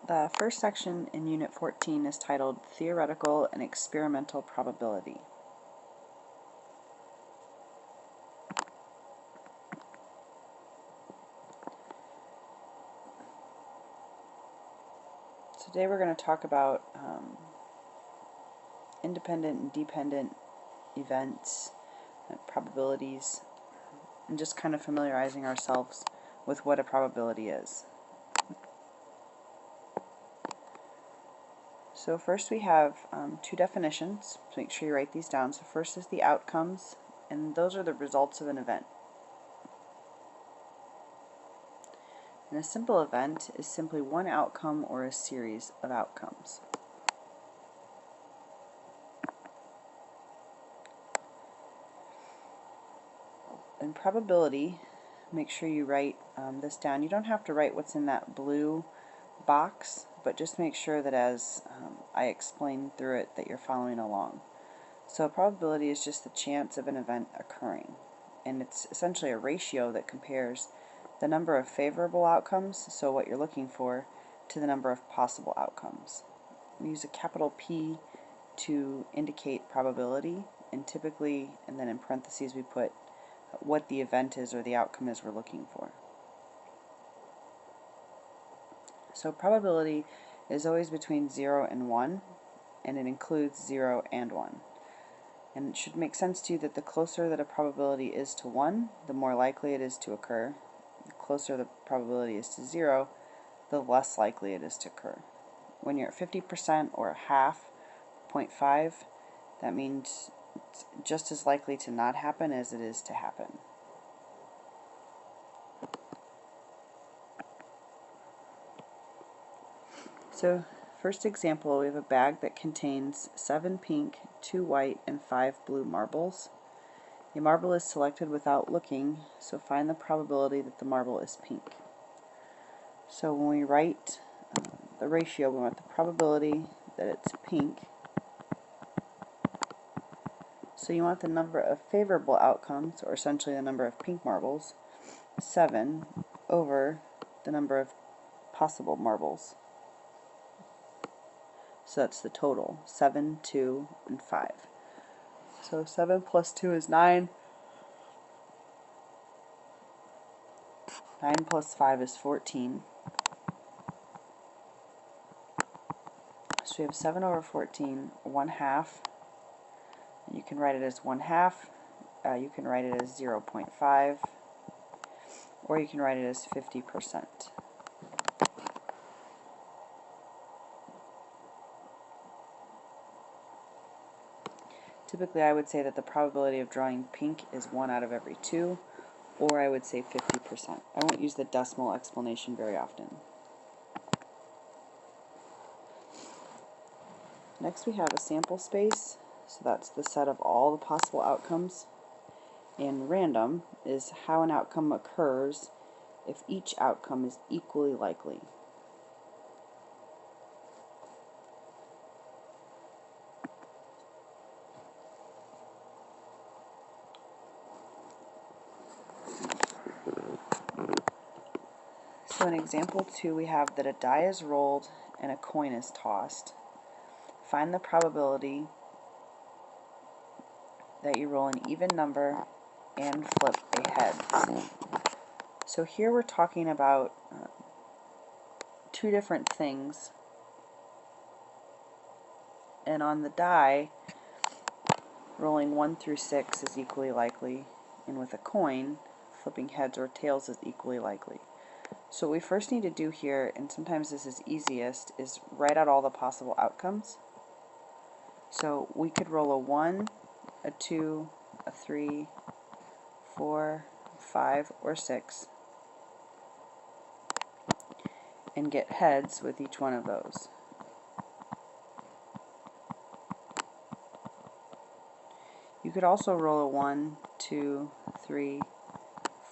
The first section in Unit 14 is titled Theoretical and Experimental Probability. Today we're going to talk about independent and dependent events, probabilities, and just kind of familiarizing ourselves with what a probability is. So first we have two definitions, so make sure you write these down. So first is the outcomes, and those are the results of an event. And a simple event is simply one outcome or a series of outcomes. In probability, make sure you write this down. You don't have to write what's in that blue box, but just make sure that as I explain through it that you're following along. So probability is just the chance of an event occurring, and it's essentially a ratio that compares the number of favorable outcomes, so what you're looking for, to the number of possible outcomes. We use a capital P to indicate probability, and typically, and then in parentheses we put what the event is or the outcome is we're looking for. So probability is always between 0 and 1, and it includes 0 and 1. And it should make sense to you that the closer that a probability is to 1, the more likely it is to occur. The closer the probability is to 0, the less likely it is to occur. When you're at 50% or a half, 0.5, that means it's just as likely to not happen as it is to happen. So, first example, we have a bag that contains 7 pink, 2 white, and 5 blue marbles. A marble is selected without looking, so find the probability that the marble is pink. So when we write the ratio, we want the probability that it's pink. So you want the number of favorable outcomes, or essentially the number of pink marbles, 7 over the number of possible marbles. So that's the total, 7, 2, and 5. So 7 plus 2 is 9. 9 plus 5 is 14. So we have 7 over 14, 1/2. You can write it as 1/2. You can write it as 0.5. Or you can write it as 50%. Typically I would say that the probability of drawing pink is 1 out of every 2, or I would say 50%. I won't use the decimal explanation very often. Next we have a sample space, so that's the set of all the possible outcomes. And random is how an outcome occurs if each outcome is equally likely. So in example 2 we have that a die is rolled and a coin is tossed. Find the probability that you roll an even number and flip a heads. So here we're talking about two different things, and on the die, rolling 1 through 6 is equally likely, and with a coin, flipping heads or tails is equally likely. So what we first need to do here, and sometimes this is easiest, is write out all the possible outcomes. So we could roll a 1, a 2, a 3, 4, 5, or 6, and get heads with each one of those. You could also roll a 1, 2, 3,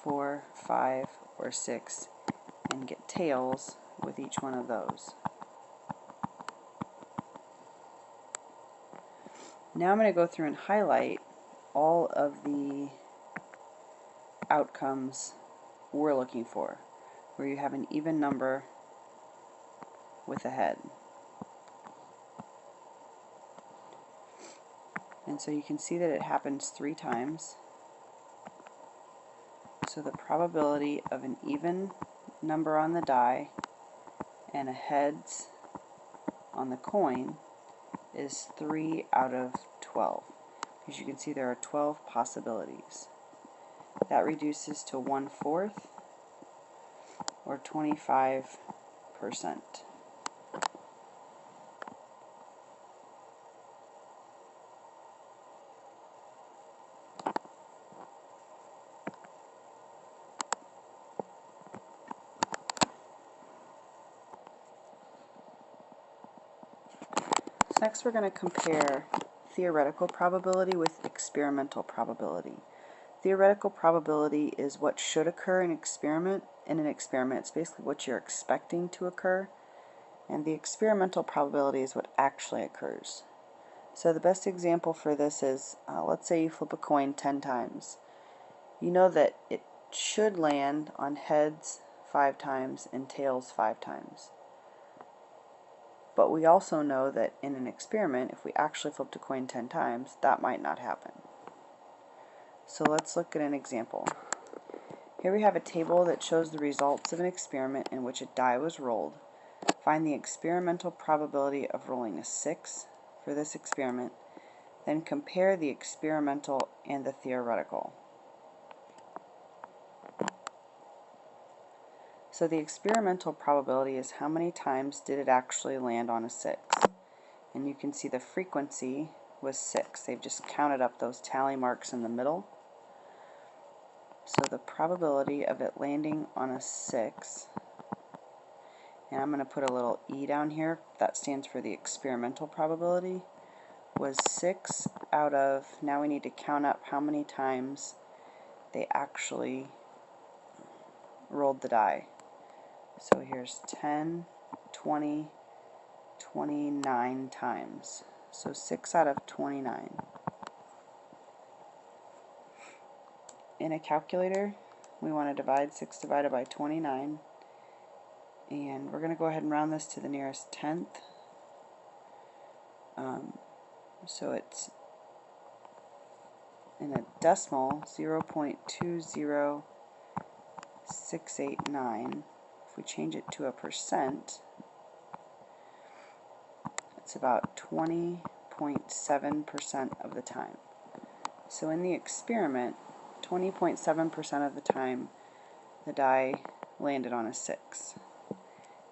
4, 5, or 6 and get tails with each one of those. Now I'm going to go through and highlight all of the outcomes we're looking for, where you have an even number with a head. And so you can see that it happens 3 times. So the probability of an even number on the die and a heads on the coin is 3 out of 12. As you can see, there are 12 possibilities. That reduces to 1/4 or 25%. So next we're going to compare theoretical probability with experimental probability. Theoretical probability is what should occur in an experiment. It's basically what you're expecting to occur. And the experimental probability is what actually occurs. So the best example for this is, let's say you flip a coin 10 times. You know that it should land on heads 5 times and tails 5 times. But we also know that in an experiment, if we actually flipped a coin 10 times, that might not happen. So let's look at an example. Here we have a table that shows the results of an experiment in which a die was rolled. Find the experimental probability of rolling a 6 for this experiment, then compare the experimental and the theoretical. So the experimental probability is how many times did it actually land on a 6. And you can see the frequency was 6. They've just counted up those tally marks in the middle. So the probability of it landing on a 6, and I'm going to put a little e down here, that stands for the experimental probability, was 6 out of, now we need to count up how many times they actually rolled the die. So here's 10, 20, 29 times. So 6 out of 29. In a calculator, we want to divide 6 divided by 29, and we're going to go ahead and round this to the nearest tenth. So it's in a decimal, 0.20689. If we change it to a percent, it's about 20.7% of the time. So in the experiment, 20.7% of the time the die landed on a 6.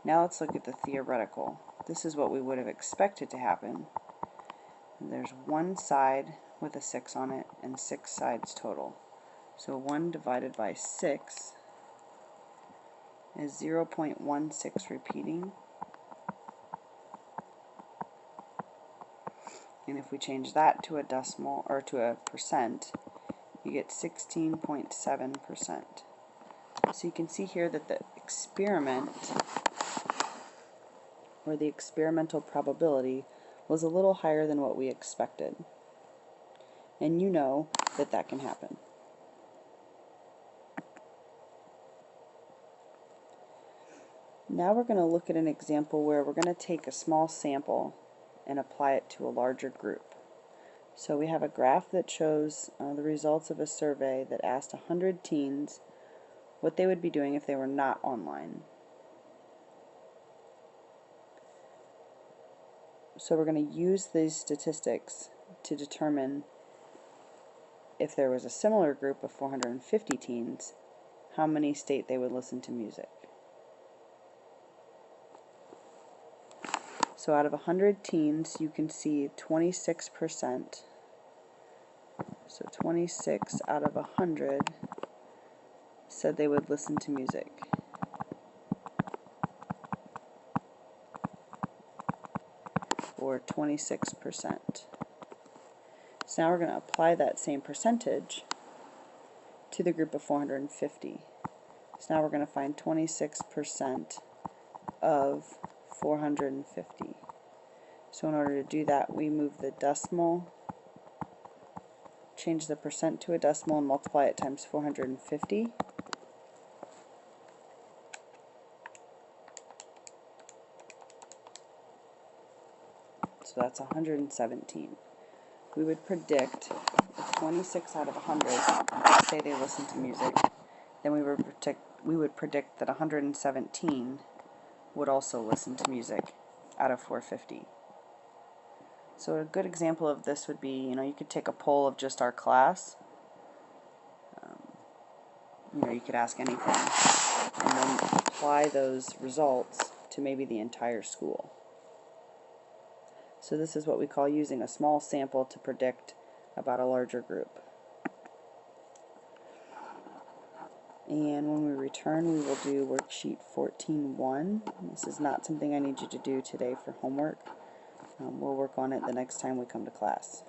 Now let's look at the theoretical. This is what we would have expected to happen. There's one side with a 6 on it and 6 sides total. So 1 divided by 6 is 0.16 repeating. And if we change that to a decimal, or to a percent, you get 16.7%. So you can see here that the experiment, or the experimental probability, was a little higher than what we expected. And you know that that can happen. Now we're going to look at an example where we're going to take a small sample and apply it to a larger group. So we have a graph that shows the results of a survey that asked 100 teens what they would be doing if they were not online. So we're going to use these statistics to determine if there was a similar group of 450 teens, how many state they would listen to music. So out of 100 teens, you can see 26%, so 26 out of 100 said they would listen to music. Or 26%. So now we're going to apply that same percentage to the group of 450. So now we're going to find 26% of 450. So in order to do that, we move the decimal, change the percent to a decimal, and multiply it times 450. So that's 117. We would predict if 26 out of 100 say they listen to music, then we would predict that 117 would also listen to music out of 450. So a good example of this would be, you could take a poll of just our class. You could ask anything, and then apply those results to maybe the entire school. So this is what we call using a small sample to predict about a larger group. And when we return, we will do worksheet 14.1. This is not something I need you to do today for homework. We'll work on it the next time we come to class.